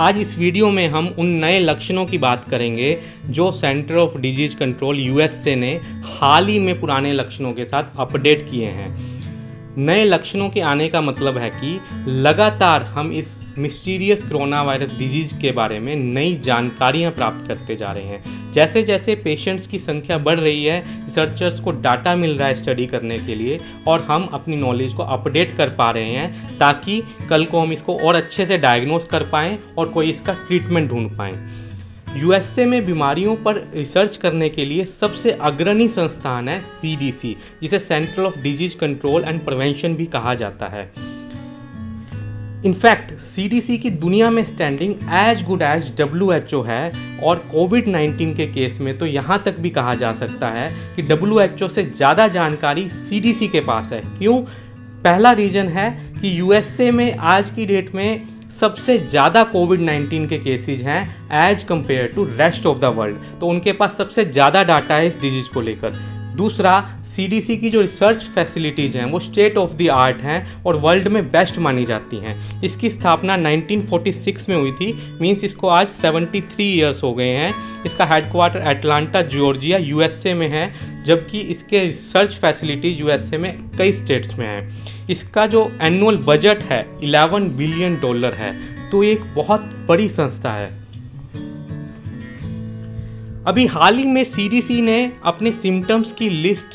आज इस वीडियो में हम उन नए लक्षणों की बात करेंगे जो centre of disease control USA ने हाल ही में पुराने लक्षणों के साथ अपडेट किए हैं। नए लक्षणों के आने का मतलब है कि लगातार हम इस मिस्टीरियस कोरोना वायरस डिजीज के बारे में नई जानकारियां प्राप्त करते जा रहे हैं। जैसे जैसे पेशेंट्स की संख्या बढ़ रही है, रिसर्चर्स को डाटा मिल रहा है स्टडी करने के लिए और हम अपनी नॉलेज को अपडेट कर पा रहे हैं ताकि कल को हम इसको और अच्छे से डायग्नोस कर पाएँ और कोई इसका ट्रीटमेंट ढूंढ पाएँ। यूएसए में बीमारियों पर रिसर्च करने के लिए सबसे अग्रणी संस्थान है सीडीसी, जिसे centre of disease control and prevention भी कहा जाता है। इनफैक्ट सीडीसी की दुनिया में standing as good as WHO है और कोविड-19 के केस में तो यहाँ तक भी कहा जा सकता है कि डब्ल्यूएचओ से ज़्यादा जानकारी सीडीसी के पास है। क्यों? पहला रीज़न है कि यूएसए में आज की डेट में सबसे ज़्यादा कोविड-19 के केसेज हैं as compare to rest of the world, तो उनके पास सबसे ज़्यादा डाटा है इस डिजीज़ को लेकर। दूसरा, सीडीसी की जो रिसर्च फैसिलिटीज़ हैं वो स्टेट ऑफ द आर्ट हैं और वर्ल्ड में बेस्ट मानी जाती हैं। इसकी स्थापना 1946 में हुई थी, मींस इसको आज 73 ईयर्स हो गए हैं। इसका हेडक्वार्टर एटलांटा जॉर्जिया यूएसए में है, जबकि इसके रिसर्च फैसिलिटीज यूएसए में कई स्टेट्स में हैं। इसका जो एनुअल बजट है $11 बिलियन है, तो ये एक बहुत बड़ी संस्था है। अभी हाल ही में सीडीसी ने अपने सिम्टम्स की लिस्ट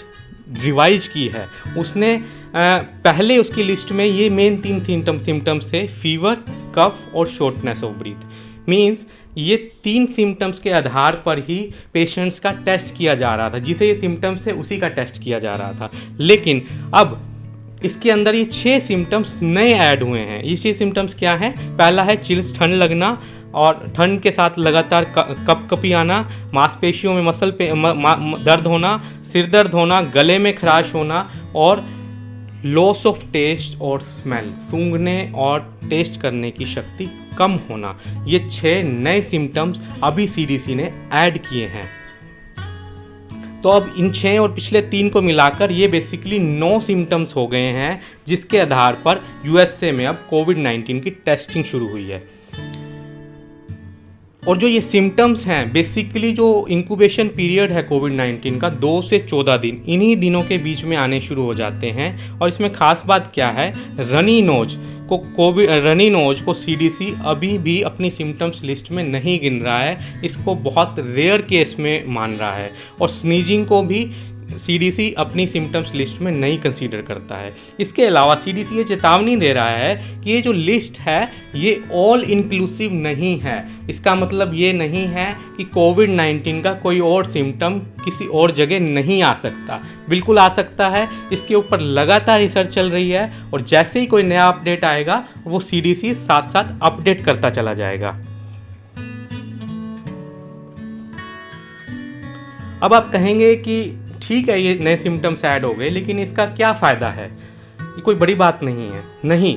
रिवाइज की है। उसने पहले उसकी लिस्ट में ये मेन 3 सिम्टम्स थे, फीवर, कफ और शॉर्टनेस ऑफ ब्रीथ। मीन्स ये 3 सिम्टम्स के आधार पर ही पेशेंट्स का टेस्ट किया जा रहा था, जिसे ये सिम्टम्स है उसी का टेस्ट किया जा रहा था। लेकिन अब इसके अंदर ये 6 सिम्टम्स नए ऐड हुए हैं। ये 6 सिम्टम्स क्या हैं? पहला है चिल्स, ठंड लगना और ठंड के साथ लगातार कपकपी आना, मांसपेशियों में मसल पे दर्द होना, सिर दर्द होना, गले में खराश होना और लॉस ऑफ टेस्ट और स्मेल, सूंघने और टेस्ट करने की शक्ति कम होना। ये 6 नए सिम्टम्स अभी सीडीसी ने ऐड किए हैं। तो अब इन 6 और पिछले 3 को मिलाकर ये बेसिकली 9 सिम्टम्स हो गए हैं, जिसके आधार पर यूएसए में अब कोविड-19 की टेस्टिंग शुरू हुई है। और जो ये सिम्टम्स हैं, बेसिकली जो इंक्यूबेशन पीरियड है कोविड-19 का 2 से 14 दिन, इन्हीं दिनों के बीच में आने शुरू हो जाते हैं। और इसमें खास बात क्या है, रनी नोज को सीडीसी अभी भी अपनी सिम्टम्स लिस्ट में नहीं गिन रहा है, इसको बहुत रेयर केस में मान रहा है। और स्नीजिंग को भी सीडीसी अपनी सिम्टम्स लिस्ट में नहीं कंसीडर करता है। इसके अलावा सीडीसी ये चेतावनी दे रहा है कि ये जो लिस्ट है ये ऑल इंक्लूसिव नहीं है। इसका मतलब ये नहीं है कि कोविड-19 का कोई और सिम्टम किसी और जगह नहीं आ सकता, बिल्कुल आ सकता है। इसके ऊपर लगातार रिसर्च चल रही है और जैसे ही कोई नया अपडेट आएगा वो सीडीसी साथ साथ अपडेट करता चला जाएगा। अब आप कहेंगे कि ठीक है, ये नए सिम्टम्स ऐड हो गए, लेकिन इसका क्या फ़ायदा है? ये कोई बड़ी बात नहीं है। नहीं,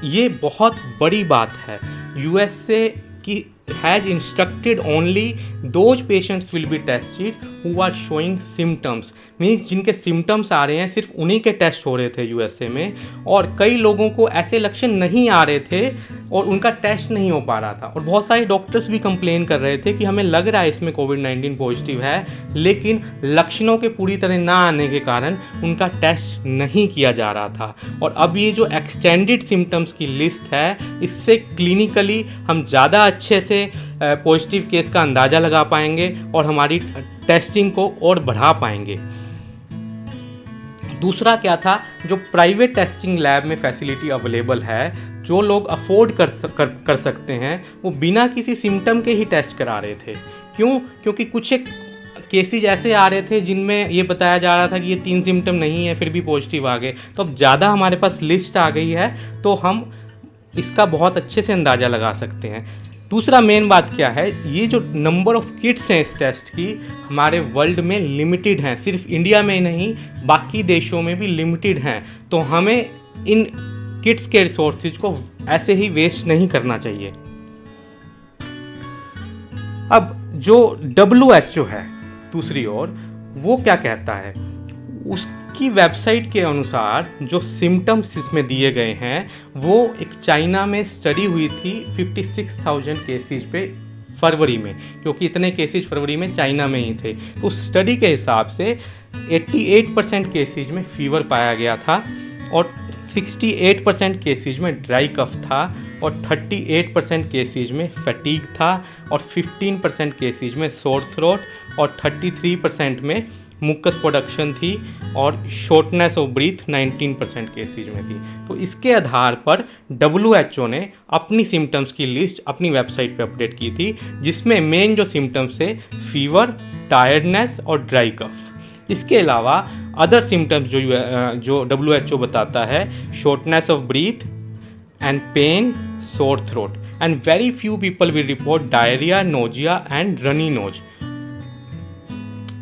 ये बहुत बड़ी बात है। यूएसए की has instructed only those patients will be tested who are showing symptoms. Means जिनके सिम्टम्स आ रहे हैं सिर्फ उन्हीं के टेस्ट हो रहे थे यूएसए में, और कई लोगों को ऐसे लक्षण नहीं आ रहे थे और उनका टेस्ट नहीं हो पा रहा था। और बहुत सारे डॉक्टर्स भी कंप्लेन कर रहे थे कि हमें लग रहा है इसमें कोविड-19 पॉजिटिव है, लेकिन लक्षणों के पूरी तरह ना आने के कारण उनका टेस्ट नहीं किया जा रहा था। और अब ये जो एक्सटेंडेड सिम्टम्स की लिस्ट है, इससे क्लिनिकली हम ज़्यादा अच्छे से पॉजिटिव केस का अंदाज़ा लगा पाएंगे और हमारी टेस्टिंग को और बढ़ा पाएंगे। दूसरा क्या था, जो प्राइवेट टेस्टिंग लैब में फैसिलिटी अवेलेबल है, जो लोग अफोर्ड कर सकते हैं, वो बिना किसी सिम्टम के ही टेस्ट करा रहे थे। क्यों? क्योंकि कुछ एक केसेज ऐसे आ रहे थे जिनमें ये बताया जा रहा था कि ये 3 सिम्टम नहीं है, फिर भी पॉजिटिव आ गए। तो अब ज़्यादा हमारे पास लिस्ट आ गई है, तो हम इसका बहुत अच्छे से अंदाज़ा लगा सकते हैं। दूसरा मेन बात क्या है, ये जो नंबर ऑफ किट्स हैं इस टेस्ट की हमारे वर्ल्ड में लिमिटेड हैं, सिर्फ इंडिया में नहीं बाकी देशों में भी लिमिटेड हैं। तो हमें इन किट्स के रिसोर्सेज को ऐसे ही वेस्ट नहीं करना चाहिए। अब जो डब्ल्यूएचओ है दूसरी ओर, वो क्या कहता है, इसकी वेबसाइट के अनुसार जो सिम्टम्स इसमें दिए गए हैं वो एक चाइना में स्टडी हुई थी 56,000 केसेज पे फरवरी में, क्योंकि इतने केसेज फरवरी में चाइना में ही थे। तो उस स्टडी के हिसाब से 88% केसेज में फीवर पाया गया था और 68% केसेज में ड्राई कफ था और 38% केसेज में फटीग था और 15% केसेज में सोर थ्रोट और 33% में मुकस प्रोडक्शन थी और शॉर्टनेस ऑफ ब्रीथ 19% केसेज में थी। तो इसके आधार पर WHO ने अपनी सिम्टम्स की लिस्ट अपनी वेबसाइट पे अपडेट की थी, जिसमें मेन जो सिम्टम्स है फीवर, टायर्डनेस और ड्राई कफ। इसके अलावा अदर सिम्टम्स जो WHO बताता है shortness of breath and pain, sore throat and very few people will report diarrhoea, nausea and runny nose.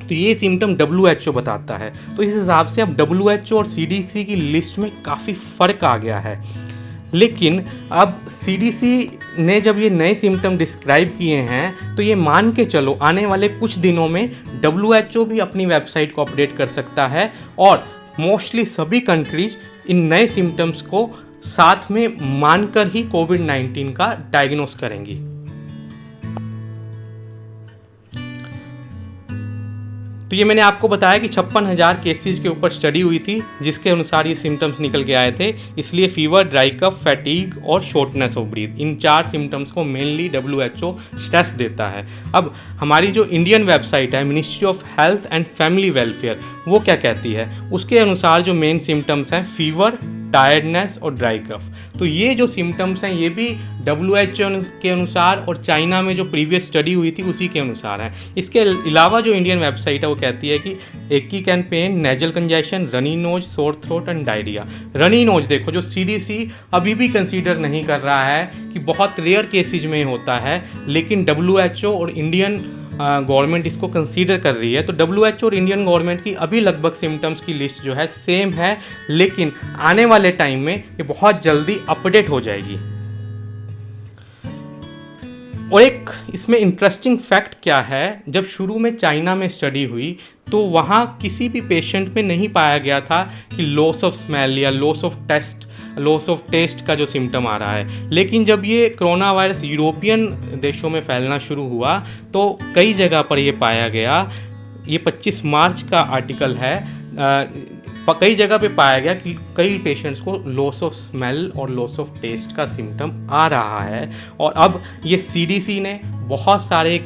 तो ये सिम्टम WHO बताता है। तो इस हिसाब से अब WHO और CDC की लिस्ट में काफ़ी फ़र्क आ गया है। लेकिन अब CDC ने जब ये नए सिम्टम डिस्क्राइब किए हैं तो ये मान के चलो आने वाले कुछ दिनों में WHO भी अपनी वेबसाइट को अपडेट कर सकता है और मोस्टली सभी कंट्रीज इन नए सिम्टम्स को साथ में मानकर ही कोविड-19 का डायग्नोस करेंगी। तो ये मैंने आपको बताया कि 56,000 केसेस के ऊपर स्टडी हुई थी, जिसके अनुसार ये सिम्टम्स निकल के आए थे। इसलिए फीवर, ड्राई कफ, फैटीग और shortness of breathe, in 4 symptoms को मेनली WHO स्ट्रेस देता है। अब हमारी जो इंडियन वेबसाइट है ministry of health and family welfare, वो क्या कहती है? उसके अनुसार जो मेन सिम्टम्स हैं फीवर, टायर्डनेस और ड्राई कफ। तो ये जो सिम्टम्स हैं ये भी WHO के अनुसार और चाइना में जो प्रीवियस स्टडी हुई थी उसी के अनुसार है। इसके अलावा जो इंडियन वेबसाइट है वो कहती है कि aches and pain, nasal congestion, runny nose, sore throat and diarrhoea. Runny nose देखो जो CDC अभी भी कंसीडर नहीं कर रहा है कि बहुत रेयर केसेज में होता है, लेकिन WHO और इंडियन गवर्नमेंट इसको कंसीडर कर रही है। तो WHO और इंडियन गवर्नमेंट की अभी लगभग सिम्टम्स की लिस्ट जो है सेम है, लेकिन आने वाले टाइम में ये बहुत जल्दी अपडेट हो जाएगी। और एक इसमें इंटरेस्टिंग फैक्ट क्या है, जब शुरू में चाइना में स्टडी हुई तो वहाँ किसी भी पेशेंट में नहीं पाया गया था कि लॉस ऑफ स्मेल या लॉस ऑफ टेस्ट का जो सिम्टम आ रहा है। लेकिन जब ये कोरोना वायरस यूरोपियन देशों में फैलना शुरू हुआ तो कई जगह पर ये पाया गया। ये 25 मार्च का आर्टिकल है। कई जगह पे पाया गया कि कई पेशेंट्स को लॉस ऑफ स्मेल और लॉस ऑफ टेस्ट का सिम्टम आ रहा है। और अब ये CDC ने बहुत सारे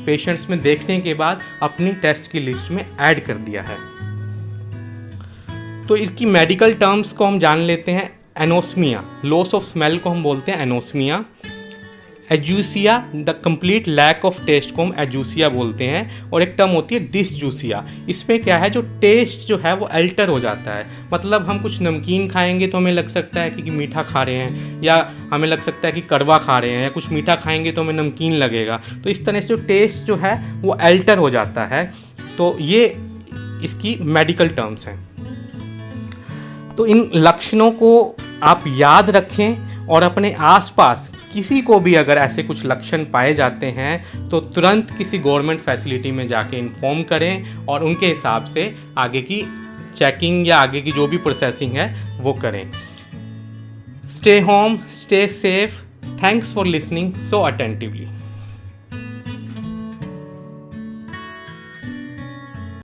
पेशेंट्स में देखने के बाद अपनी टेस्ट की लिस्ट में ऐड कर दिया है। तो इसकी मेडिकल टर्म्स को हम जान लेते हैं। एनोस्मिया, लॉस ऑफ स्मेल को हम बोलते हैं anosmia. Ageusia, the complete lack of taste को हम एजूसिया बोलते हैं। और एक टर्म होती है डिसजूसिया। इसमें क्या है, जो टेस्ट जो है वो अल्टर हो जाता है। मतलब हम कुछ नमकीन खाएंगे तो हमें लग सकता है कि मीठा खा रहे हैं, या हमें लग सकता है कि कड़वा खा रहे हैं, या कुछ मीठा खाएंगे तो हमें नमकीन लगेगा। तो इस तरह से जो टेस्ट जो है वो अल्टर हो जाता है। तो ये इसकी मेडिकल टर्म्स हैं। तो इन लक्षणों को आप याद रखें और अपने आसपास किसी को भी अगर ऐसे कुछ लक्षण पाए जाते हैं तो तुरंत किसी गवर्नमेंट फैसिलिटी में जाके इन्फॉर्म करें और उनके हिसाब से आगे की चेकिंग या आगे की जो भी प्रोसेसिंग है वो करें। Stay home, stay safe. Thanks for listening so attentively.